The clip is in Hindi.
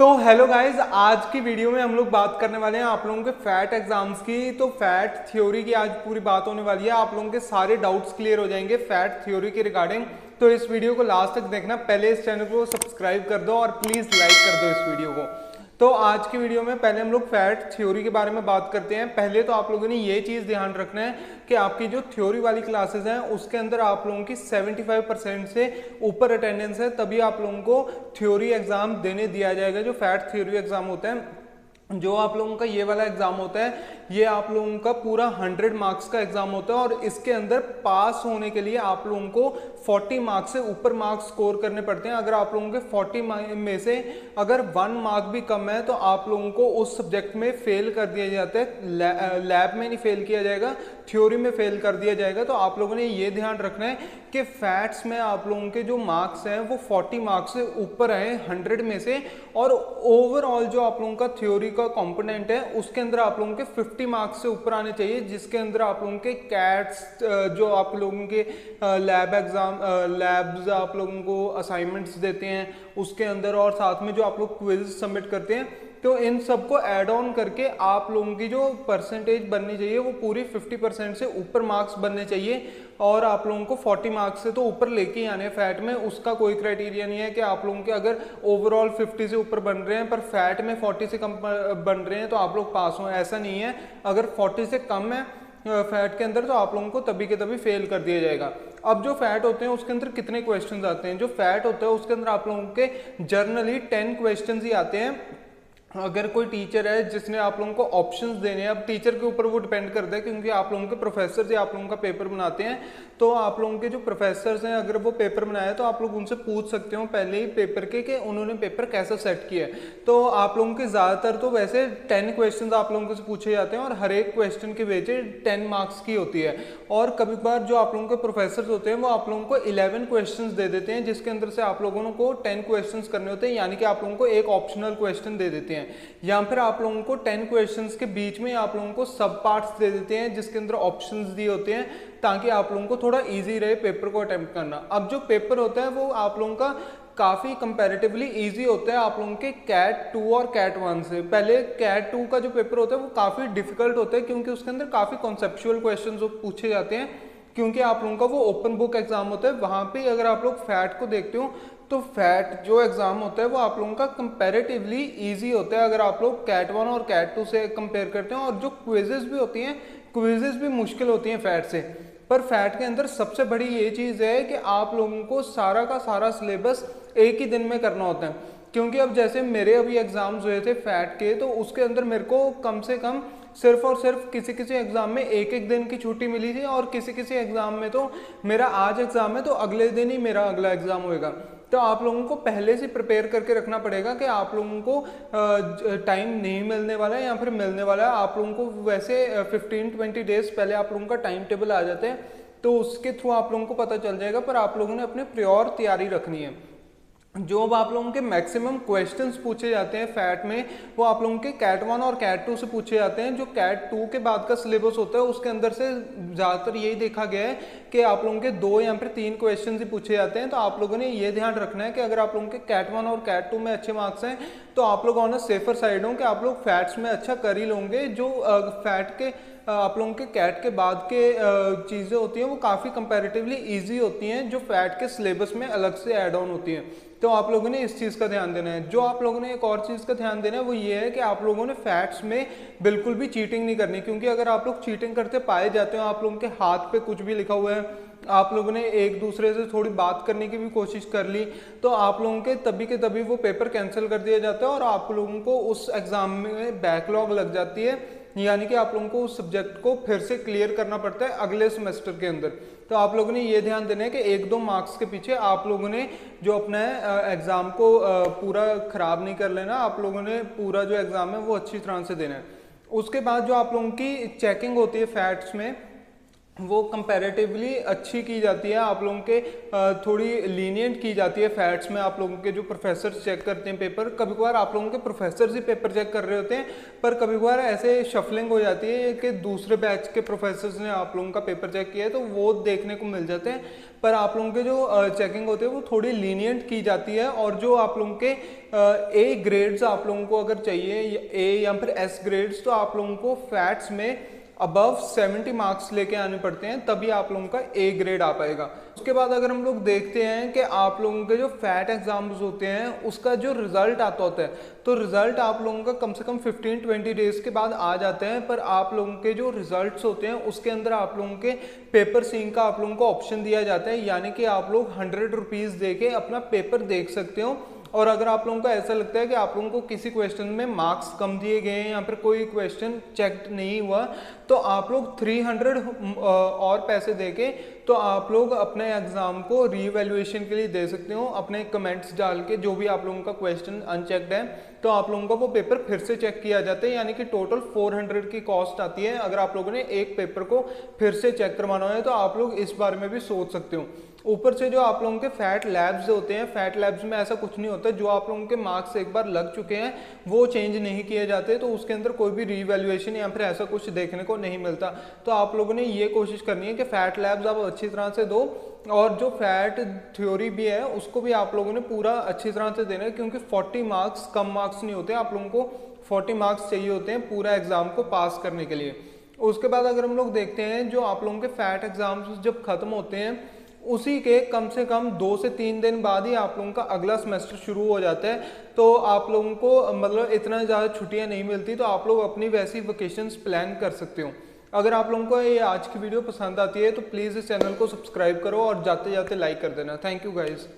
तो हेलो गाइस, आज की वीडियो में हम लोग बात करने वाले हैं आप लोगों के फैट एग्जाम्स की। तो फैट थ्योरी की आज पूरी बात होने वाली है। आप लोगों के सारे डाउट्स क्लियर हो जाएंगे फैट थ्योरी के रिगार्डिंग। तो इस वीडियो को लास्ट तक देखना, पहले इस चैनल को सब्सक्राइब कर दो और प्लीज लाइक कर दो इस वीडियो को। तो आज की वीडियो में पहले हम लोग फैट थ्योरी के बारे में बात करते हैं। पहले तो आप लोगों ने ये चीज़ ध्यान रखना है कि आपकी जो थ्योरी वाली क्लासेस हैं उसके अंदर आप लोगों की 75% से ऊपर अटेंडेंस है, तभी आप लोगों को थ्योरी एग्जाम देने दिया जाएगा। जो फैट थ्योरी एग्जाम होता है, जो आप लोगों का ये वाला एग्जाम होता है, ये आप लोगों का पूरा 100 मार्क्स का एग्जाम होता है और इसके अंदर पास होने के लिए आप लोगों को 40 मार्क्स से ऊपर मार्क्स स्कोर करने पड़ते हैं। अगर आप लोगों के 40 में से अगर 1 मार्क भी कम है तो आप लोगों को उस सब्जेक्ट में फेल कर दिया जाता है। लैब में नहीं फेल किया जाएगा, थ्योरी में फेल कर दिया जाएगा। तो आप लोगों ने ये ध्यान रखना है कि फैट्स में आप लोगों के जो मार्क्स हैं वो 40 मार्क्स से ऊपर आए 100 में से, और ओवरऑल जो आप लोगों का थ्योरी का कंपोनेंट है उसके अंदर आप लोगों के 50 मार्क्स से ऊपर आने चाहिए, जिसके अंदर आप लोगों के कैट्स, जो आप लोगों के लैब एग्जाम लैब्स आप लोगों को असाइनमेंट्स देते हैं उसके अंदर, और साथ में जो आप लोग क्विज सबमिट करते हैं, तो इन सबको ऐड ऑन करके आप लोगों की जो परसेंटेज बननी चाहिए वो पूरी 50% से ऊपर मार्क्स बनने चाहिए। और आप लोगों को 40 मार्क्स से तो ऊपर लेके ही आने हैं। फैट में उसका कोई क्राइटेरिया नहीं है कि आप लोगों के अगर ओवरऑल 50 से ऊपर बन रहे हैं पर फैट में 40 से कम बन रहे हैं तो आप लोग पास हो, ऐसा नहीं है। अगर 40 से कम है फैट के अंदर तो आप लोगों को तभी के तभी फेल कर दिया जाएगा। अब जो फैट होते हैं उसके अंदर कितने क्वेश्चंस आते हैं? जो फैट होता है उसके अंदर आप लोगों के जर्नली 10 क्वेश्चंस ही आते हैं। अगर कोई टीचर है जिसने आप लोगों को ऑप्शंस देने हैं, अब टीचर के ऊपर वो डिपेंड करता है क्योंकि आप लोगों के प्रोफेसर से आप लोगों का पेपर बनाते हैं। तो आप लोगों के जो प्रोफेसर्स हैं अगर वो पेपर बनाए तो आप लोग उनसे पूछ सकते हो पहले ही पेपर के कि उन्होंने पेपर कैसा सेट किया है। तो आप लोगों के ज़्यादातर तो वैसे 10 क्वेश्चन आप लोगों से पूछे जाते हैं और हर एक क्वेश्चन की वेटेज 10 मार्क्स की होती है। और कभी बार जो आप लोगों के प्रोफेसर होते हैं वो आप लोगों को 11 क्वेश्चन दे देते हैं, जिसके अंदर से आप लोगों को 10 क्वेश्चन करने होते हैं, यानी कि आप लोगों को एक ऑप्शनल क्वेश्चन दे देते हैं। या फिर आप लोगों को 10 क्वेश्चंस के बीच में आप लोगों को सब पार्ट्स दे देते हैं जिसके अंदर ऑप्शंस दिए होते हैं, ताकि आप लोगों को थोड़ा इजी रहे पेपर को अटेम्प्ट करना। अब जो पेपर होता है वो आप लोगों का काफ़ी कंपैरेटिवली इजी होता है आप लोगों के कैट 2 और कैट 1 से। पहले कैट 2 का जो पेपर होता है वो काफ़ी डिफिकल्ट होता है क्योंकि उसके अंदर काफ़ी कॉन्सेप्चुअल क्वेश्चन पूछे जाते हैं, क्योंकि आप लोगों का वो ओपन बुक एग्जाम होता है। वहाँ पे अगर आप लोग फैट को देखते हो तो फैट जो एग्जाम होता है वो आप लोगों का कंपैरेटिवली इजी होता है अगर आप लोग कैट 1 और कैट 2 से कंपेयर करते हैं। और जो क्विजेस भी होती हैं, क्विजेस भी मुश्किल होती हैं फैट से। पर फैट के अंदर सबसे बड़ी ये चीज़ है कि आप लोगों को सारा का सारा सिलेबस एक ही दिन में करना होता है। क्योंकि अब जैसे मेरे अभी एग्जाम्स हुए थे फैट के, तो उसके अंदर मेरे को कम से कम सिर्फ और सिर्फ किसी किसी एग्जाम में एक एक दिन की छुट्टी मिली थी, और किसी किसी एग्जाम में तो मेरा आज एग्जाम है तो अगले दिन ही मेरा अगला एग्जाम होएगा। तो आप लोगों को पहले से प्रिपेयर करके रखना पड़ेगा कि आप लोगों को टाइम नहीं मिलने वाला है या फिर मिलने वाला है। आप लोगों को वैसे 15-20 डेज पहले आप लोगों का टाइम टेबल आ जाते हैं, तो उसके थ्रू आप लोगों को पता चल जाएगा। पर आप लोगों ने अपने प्योर तैयारी रखनी है। जो अब आप लोगों के मैक्सिमम क्वेश्चंस पूछे जाते हैं फैट में वो आप लोगों के कैट 1 और कैट 2 से पूछे जाते हैं। जो कैट 2 के बाद का सिलेबस होता है उसके अंदर से ज़्यादातर यही देखा गया है कि आप लोगों के 2 या फिर 3 क्वेश्चन ही पूछे जाते हैं। तो आप लोगों ने ये ध्यान रखना है कि अगर आप लोगों के कैट 1 और कैट 2 में अच्छे मार्क्स हैं तो आप लोग ऑन अ सेफर साइड हों कि आप लोग फैट्स में अच्छा कर ही लोगे। जो फैट के आप लोगों के कैट के बाद के चीज़ें होती हैं वो काफ़ी कंपैरेटिवली इजी होती हैं, जो फैट के सिलेबस में अलग से ऐड ऑन होती हैं। तो आप लोगों ने इस चीज़ का ध्यान देना है। जो आप लोगों ने एक और चीज़ का ध्यान देना है वो ये है कि आप लोगों ने फैट्स में बिल्कुल भी चीटिंग नहीं करनी, क्योंकि अगर आप लोग चीटिंग करते पाए जाते हो, आप लोगों के हाथ पे कुछ भी लिखा हुआ है, आप लोगों ने एक दूसरे से थोड़ी बात करने की भी कोशिश कर ली, तो आप लोगों के तभी के तभी वो पेपर कैंसिल कर दिया जाता है और आप लोगों को उस एग्ज़ाम में बैकलॉग लग जाती है, यानी कि आप लोगों को उस सब्जेक्ट को फिर से क्लियर करना पड़ता है अगले सेमेस्टर के अंदर। तो आप लोगों ने ये ध्यान देना है कि 1-2 मार्क्स के पीछे आप लोगों ने जो अपना एग्ज़ाम को पूरा ख़राब नहीं कर लेना। आप लोगों ने पूरा जो एग्ज़ाम है वो अच्छी तरह से देना है। उसके बाद जो आप लोगों की चेकिंग होती है फैट्स में, वो कंपैरेटिवली अच्छी की जाती है, आप लोगों के थोड़ी लीनियंट की जाती है फैट्स में। आप लोगों के जो प्रोफेसर चेक करते हैं पेपर, कभी कभार आप लोगों के प्रोफेसर ही पेपर चेक कर रहे होते हैं, पर कभी कभार ऐसे शफलिंग हो जाती है कि दूसरे बैच के प्रोफेसर्स ने आप लोगों का पेपर चेक किया है, तो वो देखने को मिल जाते हैं। पर आप लोगों के जो चेकिंग होते हैं वो थोड़ी लीनियंट की जाती है। और जो आप लोगों के ए ग्रेड्स आप लोगों को अगर चाहिए, ए या फिर एस ग्रेड्स, तो आप लोगों को फैट्स में अबव 70 मार्क्स लेके आने पड़ते हैं, तभी आप लोगों का ए ग्रेड आ पाएगा। उसके बाद अगर हम लोग देखते हैं कि आप लोगों के जो फैट एग्जाम्स होते हैं उसका जो रिजल्ट आता होता है, तो रिजल्ट आप लोगों का कम से कम 15-20 डेज के बाद आ जाते हैं। पर आप लोगों के जो रिजल्ट्स होते हैं उसके अंदर आप लोगों के पेपर सीइंग का आप लोगों को ऑप्शन दिया जाता है, यानी कि आप लोग 100 रुपीज़ दे के अपना पेपर देख सकते हो। और अगर आप लोगों को ऐसा लगता है कि आप लोगों को किसी क्वेश्चन में मार्क्स कम दिए गए हैं या फिर कोई क्वेश्चन चेक नहीं हुआ, तो आप लोग 300 और पैसे देके तो आप लोग अपने एग्जाम को रीवैल्यूएशन के लिए दे सकते हो। अपने कमेंट्स डाल के जो भी आप लोगों का क्वेश्चन अनचेक्ड है, तो आप लोगों का वो पेपर फिर से चेक किया जाता है, यानी कि टोटल 400 की कॉस्ट आती है। अगर आप लोगों ने एक पेपर को फिर से चेक करवाना है तो आप लोग इस बारे में भी सोच सकते हो। ऊपर से जो आप लोगों के फैट लैब्स होते हैं, फैट लैब्स में ऐसा कुछ नहीं होता, जो आप लोगों के मार्क्स एक बार लग चुके हैं वो चेंज नहीं किए जाते, तो उसके अंदर कोई भी रीवैल्यूएशन या फिर ऐसा कुछ देखने को नहीं मिलता। तो आप लोगों ने ये कोशिश करनी है कि फैट लैब्स आप अच्छी तरह से दो, और जो फैट थ्योरी भी है उसको भी आप लोगों ने पूरा अच्छी तरह से देना है, क्योंकि 40 मार्क्स कम मार्क्स नहीं होते, आप लोगों को 40 मार्क्स चाहिए होते हैं पूरा एग्जाम को पास करने के लिए। उसके बाद अगर हम लोग देखते हैं, जो आप लोगों के फैट एग्जाम्स जब खत्म होते हैं उसी के कम से कम 2 से 3 दिन बाद ही आप लोगों का अगला सेमेस्टर शुरू हो जाता है। तो आप लोगों को मतलब इतना ज़्यादा छुट्टियां नहीं मिलती, तो आप लोग अपनी वैसी वेकेशंस प्लान कर सकते हो। अगर आप लोगों को ये आज की वीडियो पसंद आती है तो प्लीज़ इस चैनल को सब्सक्राइब करो और जाते जाते लाइक कर देना। Thank you guys.